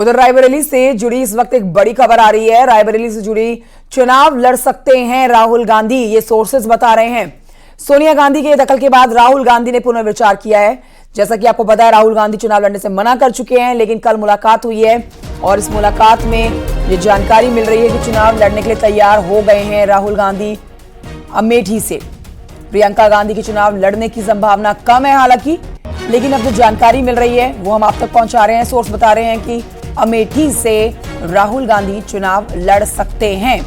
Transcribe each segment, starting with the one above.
उधर रायबरेली से जुड़ी इस वक्त एक बड़ी खबर आ रही है। रायबरेली से जुड़ी चुनाव लड़ सकते हैं राहुल गांधी, ये सोर्सेज बता रहे हैं। सोनिया गांधी के दखल के बाद राहुल गांधी ने पुनर्विचार किया है। जैसा कि आपको पता है, राहुल गांधी चुनाव लड़ने से मना कर चुके हैं, लेकिन कल मुलाकात हुई है और इस मुलाकात में ये जानकारी मिल रही है कि चुनाव लड़ने के लिए तैयार हो गए हैं राहुल गांधी। अमेठी से प्रियंका गांधी के चुनाव लड़ने की संभावना कम है हालांकि, लेकिन अब जो जानकारी मिल रही है वो हम आप तक पहुंचा रहे हैं। सोर्स बता रहे हैं कि अमेठी से राहुल गांधी चुनाव लड़ सकते हैं।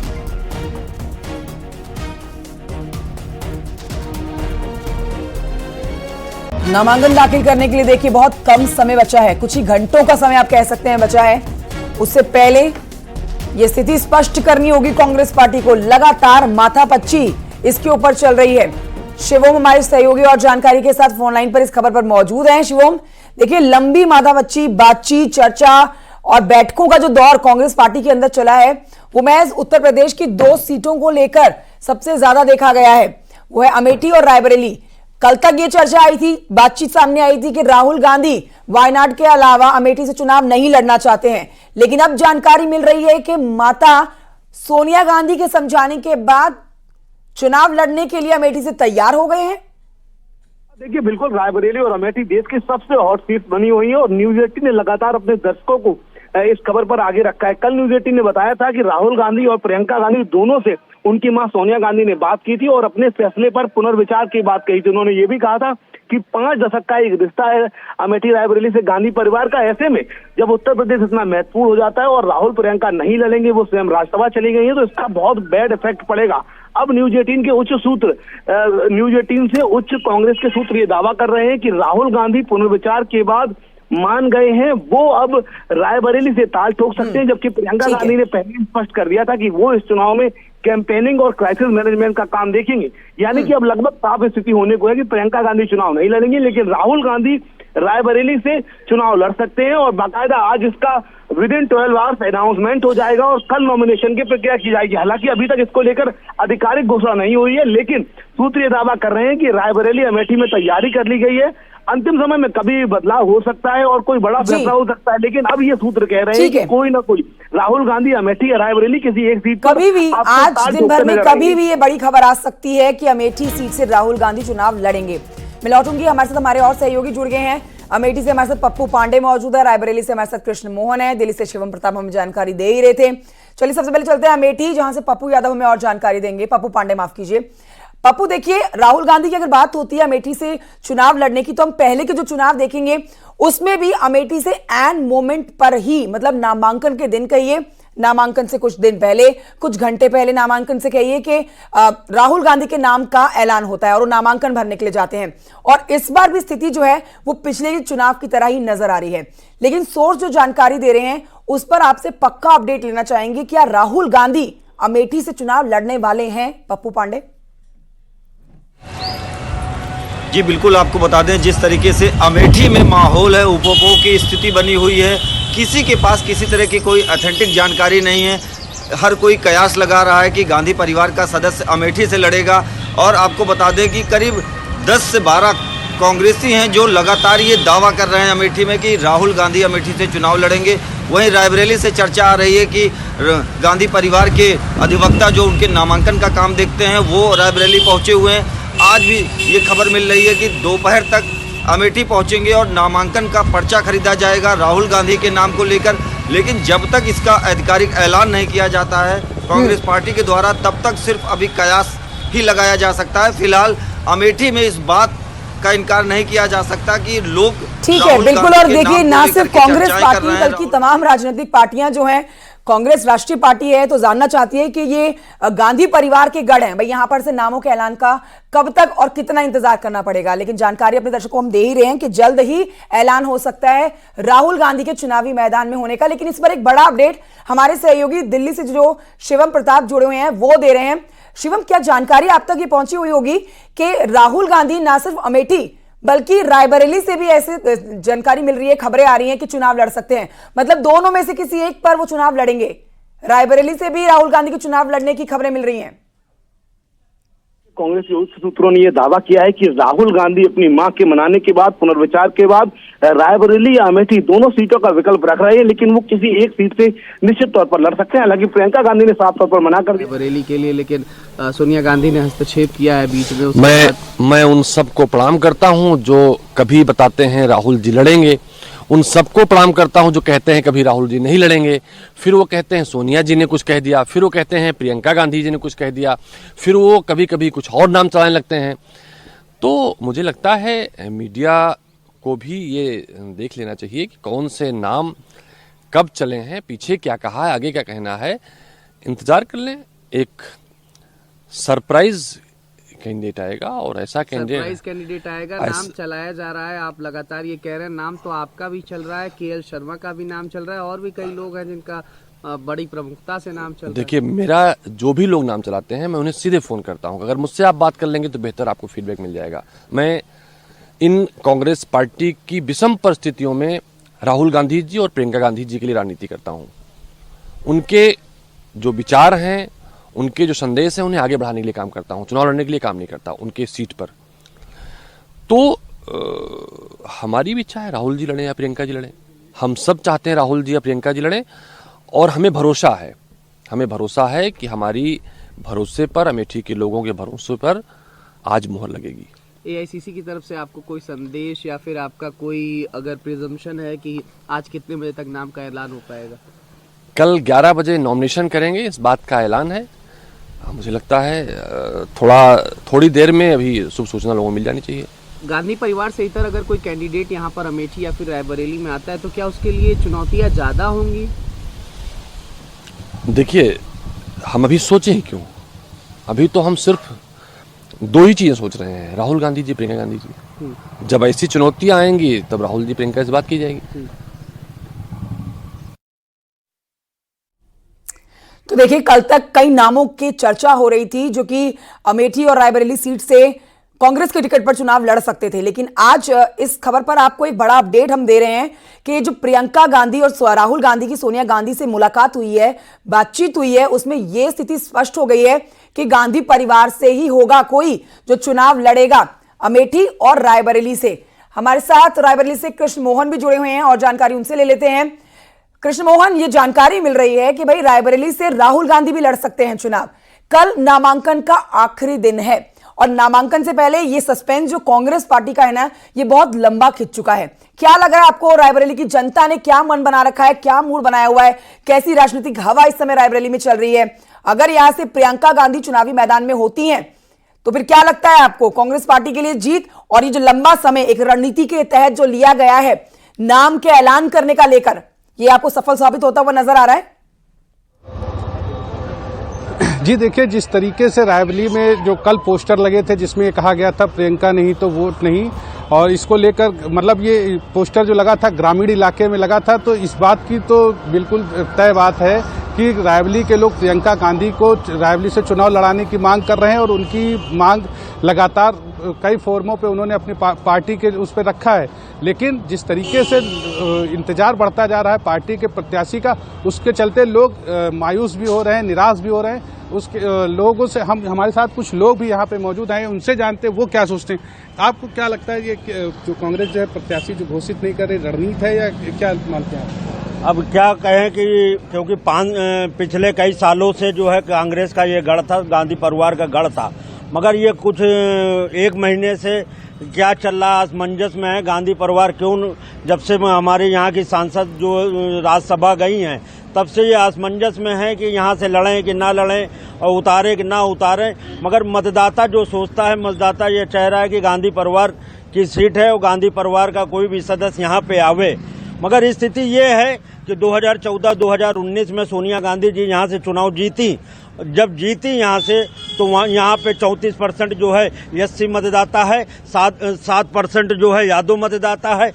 नामांकन दाखिल करने के लिए देखिए बहुत कम समय बचा है, कुछ ही घंटों का समय आप कह सकते हैं बचा है। उससे पहले यह स्थिति स्पष्ट करनी होगी कांग्रेस पार्टी को। लगातार माथापच्ची इसके ऊपर चल रही है। शिवम हमारे सहयोगी और जानकारी के साथ फोन लाइन पर इस खबर पर मौजूद हैं। शिवम, देखिए लंबी माथापच्ची, बातचीत, चर्चा और बैठकों का जो दौर कांग्रेस पार्टी के अंदर चला है वो महज उत्तर प्रदेश की 2 सीटों को लेकर सबसे ज्यादा देखा गया है, वो है अमेठी और रायबरेली। कल तक ये चर्चा आई थी, बातचीत सामने आई थी कि राहुल गांधी वायनाड के अलावा अमेठी से चुनाव नहीं लड़ना चाहते हैं, लेकिन अब जानकारी मिल रही है कि माता सोनिया गांधी के समझाने के बाद चुनाव लड़ने के लिए अमेठी से तैयार हो गए हैं। देखिए, बिल्कुल रायबरेली और अमेठी देश की सबसे हॉट सीट बनी हुई है और न्यूज 18 ने लगातार अपने दर्शकों को इस खबर पर आगे रखा है। कल न्यूज 18 ने बताया था कि राहुल गांधी और प्रियंका गांधी दोनों से उनकी मां सोनिया गांधी ने बात की थी और अपने फैसले पर पुनर्विचार की बात कही थी। उन्होंने ये भी कहा था कि 5 दशक का एक रिश्ता है अमेठी रायबरेली से गांधी परिवार का। ऐसे में जब उत्तर प्रदेश इतना महत्वपूर्ण हो जाता है और राहुल प्रियंका नहीं लड़ेंगे, वो स्वयं राज्यसभा चली गई है, तो इसका बहुत बैड इफेक्ट पड़ेगा। अब न्यूज 18 के उच्च सूत्र, न्यूज 18 से उच्च कांग्रेस के सूत्र ये दावा कर रहे हैं कि राहुल गांधी पुनर्विचार के बाद मान गए हैं, वो अब रायबरेली से ताल ठोक सकते हैं। जबकि प्रियंका गांधी ने पहले ही स्पष्ट कर दिया था कि वो इस चुनाव में कैंपेनिंग और क्राइसिस मैनेजमेंट का काम देखेंगे। यानी कि अब लगभग साफ स्थिति होने को है कि प्रियंका गांधी चुनाव नहीं लड़ेंगी, लेकिन राहुल गांधी रायबरेली से चुनाव लड़ सकते हैं और बाकायदा आज इसका विदिन 12 आवर्स अनाउंसमेंट हो जाएगा और कल नॉमिनेशन की प्रक्रिया की जाएगी। हालांकि अभी तक इसको लेकर आधिकारिक घोषणा नहीं हुई है, लेकिन सूत्र ये दावा कर रहे हैं कि रायबरेली अमेठी में तैयारी कर ली गई है। अंतिम समय में कभी बदलाव हो सकता है और कोई बड़ा फैसला हो सकता है, लेकिन अब ये सूत्र कह रहे हैं कि कोई ना कोई राहुल गांधी अमेठी या रायबरेली किसी एक सीट कभी भी आज दिन भर में कभी भी ये बड़ी खबर आ सकती है कि अमेठी सीट से राहुल गांधी चुनाव लड़ेंगे। मैं लौटूंगी, हमारे साथ हमारे और सहयोगी जुड़ गए हैं। अमेठी से हमारे साथ पप्पू पांडे मौजूद है, रायबरेली से हमारे साथ कृष्ण मोहन है, दिल्ली से शिवम प्रताप हमें जानकारी दे ही रहे थे। चलिए सबसे पहले चलते हैं अमेठी, जहां से पप्पू यादव हमें और जानकारी देंगे। पप्पू पांडे, माफ कीजिए। पप्पू, देखिए राहुल गांधी की अगर बात होती है अमेठी से चुनाव लड़ने की, तो हम पहले के जो चुनाव देखेंगे उसमें भी अमेठी से एन मोमेंट पर ही, मतलब नामांकन के दिन कहिए, नामांकन से कुछ दिन पहले, कुछ घंटे पहले नामांकन से कहिए कि राहुल गांधी के नाम का ऐलान होता है और वो नामांकन भरने के लिए जाते हैं। और इस बार भी स्थिति जो है वो पिछले चुनाव की तरह ही नजर आ रही है, लेकिन सोर्स जो जानकारी दे रहे हैं उस पर आपसे पक्का अपडेट लेना चाहेंगे। क्या राहुल गांधी अमेठी से चुनाव लड़ने वाले हैं? पप्पू पांडे जी बिल्कुल, आपको बता दें जिस तरीके से अमेठी में माहौल है, उपभोग की स्थिति बनी हुई है, किसी के पास किसी तरह की कोई ऑथेंटिक जानकारी नहीं है। हर कोई कयास लगा रहा है कि गांधी परिवार का सदस्य अमेठी से लड़ेगा और आपको बता दें कि करीब 10 से 12 कांग्रेसी हैं जो लगातार ये दावा कर रहे हैं अमेठी में कि राहुल गांधी अमेठी से चुनाव लड़ेंगे। वहीं रायबरेली से चर्चा आ रही है कि गांधी परिवार के अधिवक्ता जो उनके नामांकन का काम देखते हैं वो रायबरेली पहुँचे हुए हैं। आज भी ये खबर मिल रही है कि दोपहर तक अमेठी पहुंचेंगे और नामांकन का पर्चा खरीदा जाएगा राहुल गांधी के नाम को लेकर। लेकिन जब तक इसका आधिकारिक ऐलान नहीं किया जाता है कांग्रेस पार्टी के द्वारा, तब तक सिर्फ अभी कयास ही लगाया जा सकता है। फिलहाल अमेठी में इस बात का इनकार नहीं किया जा सकता कि लोग ठीक है, बिल्कुल। और देखिए, ना सिर्फ कांग्रेस पार्टी बल्कि तमाम राजनीतिक पार्टियां जो हैं, कांग्रेस राष्ट्रीय पार्टी है तो जानना चाहती है कि ये गांधी परिवार के गढ़ हैं भाई, यहां पर से नामों के ऐलान का कब तक और कितना इंतजार करना पड़ेगा। लेकिन जानकारी अपने दर्शकों को हम दे ही रहे हैं कि जल्द ही ऐलान हो सकता है राहुल गांधी के चुनावी मैदान में होने का। लेकिन इस पर एक बड़ा अपडेट हमारे सहयोगी दिल्ली से जो शिवम प्रताप जुड़े हुए हैं वो दे रहे हैं। शिवम, क्या जानकारी आप तक ये पहुंची हुई होगी कि राहुल गांधी ना सिर्फ अमेठी बल्कि रायबरेली से भी ऐसे जानकारी मिल रही है, खबरें आ रही हैं कि चुनाव लड़ सकते हैं, मतलब दोनों में से किसी एक पर वो चुनाव लड़ेंगे। रायबरेली से भी राहुल गांधी के चुनाव लड़ने की खबरें मिल रही हैं। कांग्रेस के उच्च सूत्रों ने यह दावा किया है कि राहुल गांधी अपनी मां के मनाने के बाद, पुनर्विचार के बाद रायबरेली या अमेठी दोनों सीटों का विकल्प रख रहे हैं, लेकिन वो किसी एक सीट से निश्चित तौर पर लड़ सकते हैं। हालांकि प्रियंका गांधी ने साफ तौर पर मना कर दिया रायबरेली के लिए, लेकिन सोनिया गांधी ने हस्तक्षेप किया है बीच में। मैं उन सबको प्रणाम करता हूं जो कभी बताते हैं राहुल जी लड़ेंगे, उन सबको प्रणाम करता हूं जो कहते हैं कभी राहुल जी नहीं लड़ेंगे, फिर वो कहते हैं सोनिया जी ने कुछ कह दिया, फिर वो कहते हैं प्रियंका गांधी जी ने कुछ कह दिया, फिर वो कभी कभी कुछ और नाम चलाने लगते हैं। तो मुझे लगता है मीडिया को भी ये देख लेना चाहिए कि कौन से नाम कब चले हैं, पीछे क्या कहा है, आगे क्या कहना है। इंतजार कर लें, एक सरप्राइज कैंडिडेट आएगा और ऐसा कैंडिडेट आएगा। नाम चलाया जा रहा है, आप लगातार ये कह रहे हैं, नाम तो आपका भी चल रहा है, केएल शर्मा का भी नाम चल रहा है, और भी कई लोग हैं जिनका बड़ी प्रमुखता से नाम चल रहा है। देखिए, मेरा जो भी लोग नाम चलाते हैं मैं उन्हें सीधे फोन करता हूं। अगर मुझसे आप बात कर लेंगे तो बेहतर आपको फीडबैक मिल जाएगा। मैं इन कांग्रेस पार्टी की विषम परिस्थितियों में राहुल गांधी जी और प्रियंका गांधी जी के लिए राजनीति करता हूं। उनके जो विचार हैं, उनके जो संदेश हैं, उन्हें आगे बढ़ाने के लिए काम करता हूं, चुनाव लड़ने के लिए काम नहीं करता उनके सीट पर। तो हमारी भी इच्छा है राहुल जी लड़े या प्रियंका जी लड़े, हम सब चाहते हैं राहुल जी या प्रियंका जी लड़े, और हमें भरोसा है कि हमारी भरोसे पर, अमेठी के लोगों के भरोसे पर आज मुहर लगेगी। एआईसीसी की तरफ से आपको कोई संदेश या फिर आपका कोई अगर प्रिजम्पशन है कि आज कितने बजे तक नाम का ऐलान हो पाएगा? कल 11 बजे नॉमिनेशन करेंगे, इस बात का ऐलान है। मुझे लगता है थोड़ी देर में अभी शुभ सूचना लोगों को मिल जानी चाहिए। गांधी परिवार से इतर अगर कोई कैंडिडेट यहाँ पर अमेठी या फिर रायबरेली में आता है तो क्या उसके लिए चुनौतियाँ ज्यादा होंगी? देखिए, हम अभी सोचे ही क्यों, अभी तो हम सिर्फ दो ही चीजें सोच रहे हैं, राहुल गांधी जी, प्रियंका गांधी जी। जब ऐसी चुनौतियां आएंगी तब राहुल जी, प्रियंका से बात की जाएगी। तो देखिए, कल तक कई नामों की चर्चा हो रही थी जो कि अमेठी और रायबरेली सीट से कांग्रेस के टिकट पर चुनाव लड़ सकते थे, लेकिन आज इस खबर पर आपको एक बड़ा अपडेट हम दे रहे हैं कि जो प्रियंका गांधी और राहुल गांधी की सोनिया गांधी से मुलाकात हुई है, बातचीत हुई है, उसमें यह स्थिति स्पष्ट हो गई है कि गांधी परिवार से ही होगा कोई जो चुनाव लड़ेगा अमेठी और रायबरेली से। हमारे साथ रायबरेली से कृष्ण मोहन भी जुड़े हुए हैं और जानकारी उनसे ले लेते हैं। कृष्ण मोहन, ये जानकारी मिल रही है कि भाई रायबरेली से राहुल गांधी भी लड़ सकते हैं चुनाव। कल नामांकन का आखिरी दिन है और नामांकन से पहले ये सस्पेंस जो कांग्रेस पार्टी का है ना, ये बहुत लंबा खिंच चुका है। क्या लग रहा है आपको, रायबरेली की जनता ने क्या मन बना रखा है, क्या मूड बनाया हुआ है, कैसी राजनीतिक हवा इस समय रायबरेली में चल रही है? अगर यहां से प्रियंका गांधी चुनावी मैदान में होती हैं तो फिर क्या लगता है आपको, कांग्रेस पार्टी के लिए जीत? और ये जो लंबा समय एक रणनीति के तहत जो लिया गया है नाम के ऐलान करने का लेकर, ये आपको सफल साबित होता हुआ नजर आ रहा है? जी देखिए, जिस तरीके से रायबरेली में जो कल पोस्टर लगे थे जिसमें ये कहा गया था प्रियंका नहीं तो वोट नहीं, और इसको लेकर मतलब ये पोस्टर जो लगा था ग्रामीण इलाके में लगा था, तो इस बात की तो बिल्कुल तय बात है कि रायबरेली के लोग प्रियंका गांधी को रायबरेली से चुनाव लड़ाने की मांग कर रहे हैं, और उनकी मांग लगातार कई फोरमों पे उन्होंने अपनी पार्टी के उस पर रखा है। लेकिन जिस तरीके से इंतजार बढ़ता जा रहा है पार्टी के प्रत्याशी का, उसके चलते लोग मायूस भी हो रहे हैं, निराश भी हो रहे हैं। उसके लोगों से हमारे साथ कुछ लोग भी यहाँ पे मौजूद हैं, उनसे जानते हैं वो क्या सोचते हैं। आपको क्या लगता है, ये जो कांग्रेस जो है प्रत्याशी जो घोषित नहीं कर रही, रणनीति है या क्या मानते हैं आप? अब क्या कहें कि क्योंकि पिछले कई सालों से जो है कांग्रेस का ये गढ़ था, गांधी परिवार का गढ़ था, मगर ये कुछ एक महीने से क्या चल रहा असमंजस में है। गांधी परिवार क्यों, जब से हमारे यहाँ की सांसद जो राज्यसभा गई हैं तब से ये असमंजस में है कि यहाँ से लड़ें कि ना लड़ें, और उतारे कि ना उतारें। मगर मतदाता जो सोचता है, मतदाता ये चाह रहा है कि गांधी परिवार की सीट है और गांधी परिवार का कोई भी सदस्य यहाँ पे आवे। मगर स्थिति ये है कि 2014-2019 में सोनिया गांधी जी यहाँ से चुनाव जीती। जब जीती यहाँ से तो यहाँ पे 34% जो है एससी मतदाता है, 7% जो है यादव मतदाता है,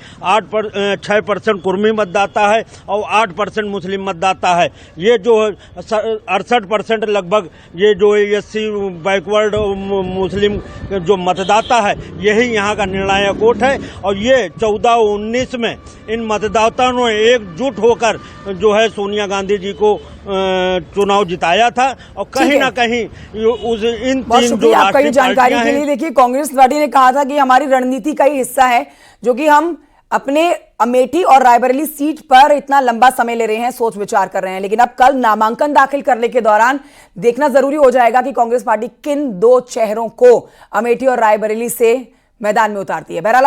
6% कुर्मी मतदाता है और 8% मुस्लिम मतदाता है। ये जो 68% लगभग ये जो एससी बैकवर्ड मुस्लिम जो मतदाता है, यही यहाँ का निर्णायक वोट है। और ये 14-19 में इन मतदाताओं ने एकजुट होकर जो है सोनिया गांधी जी को चुनाव जिताया था और कहीं ना कहीं इन बहुत तीन जो शुक्रिया आपका ये राष्ट्रीय जानकारी पार्टियां के लिए। हैं, देखिए, कांग्रेस पार्टी ने कहा था कि हमारी रणनीति का ही हिस्सा है, जो कि हम अपने अमेठी और रायबरेली सीट पर इतना लंबा समय ले रहे हैं, सोच विचार कर रहे हैं, लेकिन अब कल नामांकन दाखिल करने के दौरान देखना जरूरी हो जाएगा कि कांग्रेस पार्टी किन दो चेहरों को अमेठी और रायबरेली से मैदान में उतारती है। बहरहाल